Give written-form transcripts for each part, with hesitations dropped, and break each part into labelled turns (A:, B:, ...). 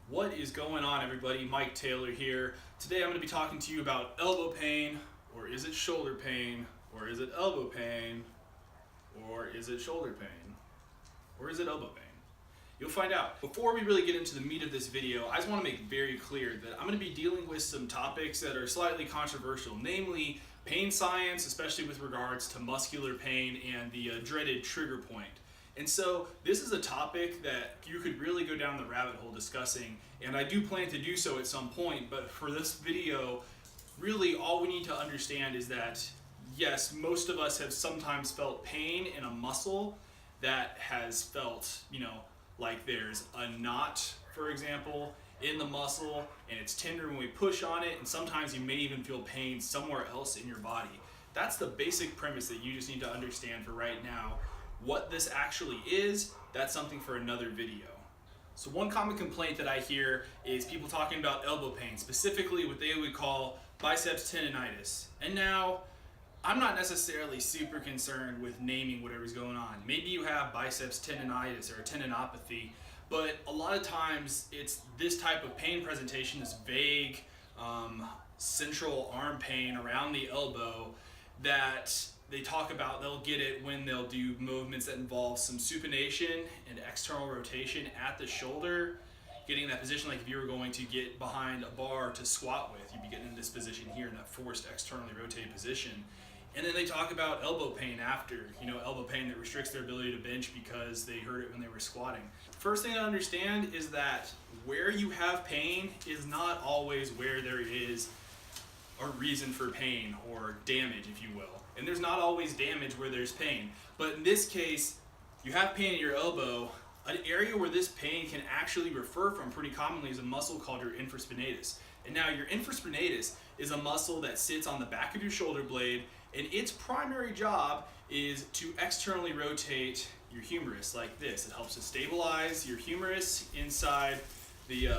A: What is going on, everybody? Mike Taylor here. Today I'm going to be talking to you about elbow pain, or is it shoulder pain, or is it elbow pain, or is it shoulder pain, or is it elbow pain? You'll find out. Before we really get into the meat of this video, I just want to make very clear that I'm going to be dealing with some topics that are slightly controversial, namely pain science, especially with regards to muscular pain and the dreaded trigger point. And so this is a topic that you could really go down the rabbit hole discussing, and I do plan to do so at some point, but for this video, really all we need to understand is that, yes, most of us have sometimes felt pain in a muscle that has felt, like there's a knot, for example, in the muscle, and it's tender when we push on it, and sometimes you may even feel pain somewhere else in your body. That's the basic premise that you just need to understand for right now. What this actually is, that's something for another video. So one common complaint that I hear is people talking about elbow pain, specifically what they would call biceps tendonitis. And now, I'm not necessarily super concerned with naming whatever's going on. Maybe you have biceps tendonitis or a tendinopathy, but a lot of times it's this type of pain presentation, this vague central arm pain around the elbow that they talk about. They'll get it when they'll do movements that involve some supination and external rotation at the shoulder, getting in that position like if you were going to get behind a bar to squat with, you'd be getting in this position here in that forced externally rotated position. And then they talk about elbow pain after, elbow pain that restricts their ability to bench because they hurt it when they were squatting. First thing to understand is that where you have pain is not always where there is a reason for pain or damage, if you will. And there's not always damage where there's pain. But in this case, you have pain in your elbow. An area where this pain can actually refer from pretty commonly is a muscle called your infraspinatus. And now your infraspinatus is a muscle that sits on the back of your shoulder blade, and its primary job is to externally rotate your humerus like this. It helps to stabilize your humerus inside the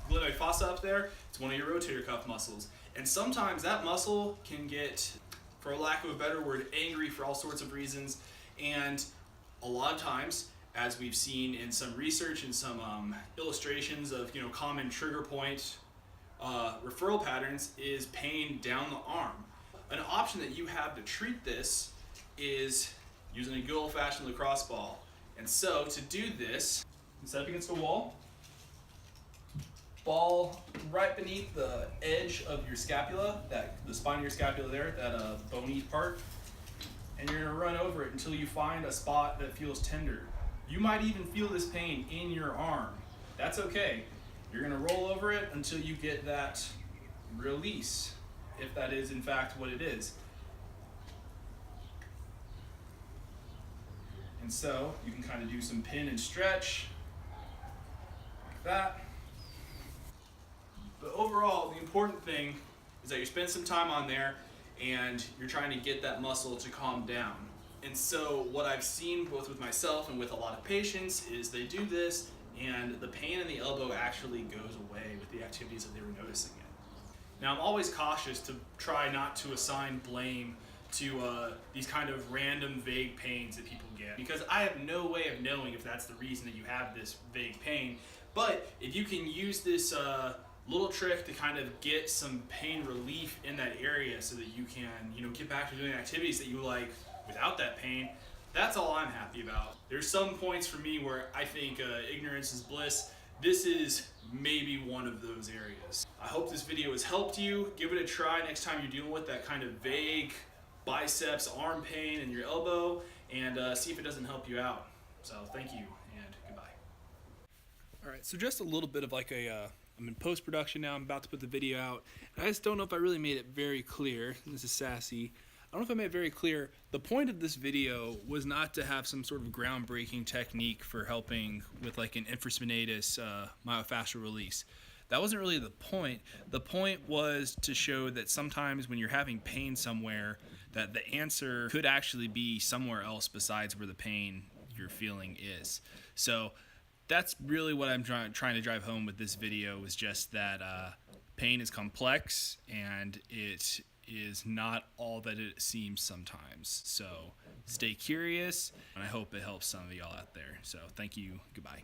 A: glenoid fossa up there. It's one of your rotator cuff muscles. And sometimes that muscle can get, for lack of a better word, angry for all sorts of reasons. And a lot of times, as we've seen in some research and some illustrations of common trigger point referral patterns, is pain down the arm. An option that you have to treat this is using a good old-fashioned lacrosse ball. And so to do this, set up against a wall, ball right beneath the edge of your scapula, the spine of your scapula there, that bony part, and you're gonna run over it until you find a spot that feels tender. You might even feel this pain in your arm. That's okay. You're gonna roll over it until you get that release, if that is in fact what it is. And so you can kind of do some pin and stretch like that. But overall, the important thing is that you spend some time on there and you're trying to get that muscle to calm down. And so what I've seen both with myself and with a lot of patients is they do this and the pain in the elbow actually goes away with the activities that they were noticing it. Now, I'm always cautious to try not to assign blame to these kind of random vague pains that people get, because I have no way of knowing if that's the reason that you have this vague pain. But if you can use this little trick to kind of get some pain relief in that area so that you can get back to doing activities that you like without that pain, that's all I'm happy about. There's some points for me where I think ignorance is bliss. This is maybe one of those areas. I hope this video has helped you. Give it a try next time you're dealing with that kind of vague biceps arm pain in your elbow, and see if it doesn't help you out. So thank you and goodbye. All right, so just a little bit of like I'm in post-production now. I'm about to put the video out. I just don't know if I really made it very clear. This is sassy. I don't know if I made it very clear. The point of this video was not to have some sort of groundbreaking technique for helping with like an infraspinatus myofascial release. That wasn't really the point. The point was to show that sometimes when you're having pain somewhere, that the answer could actually be somewhere else besides where the pain you're feeling is. So that's really what I'm trying to drive home with this video, is just that pain is complex and it is not all that it seems sometimes. So stay curious, and I hope it helps some of y'all out there. So thank you. Goodbye.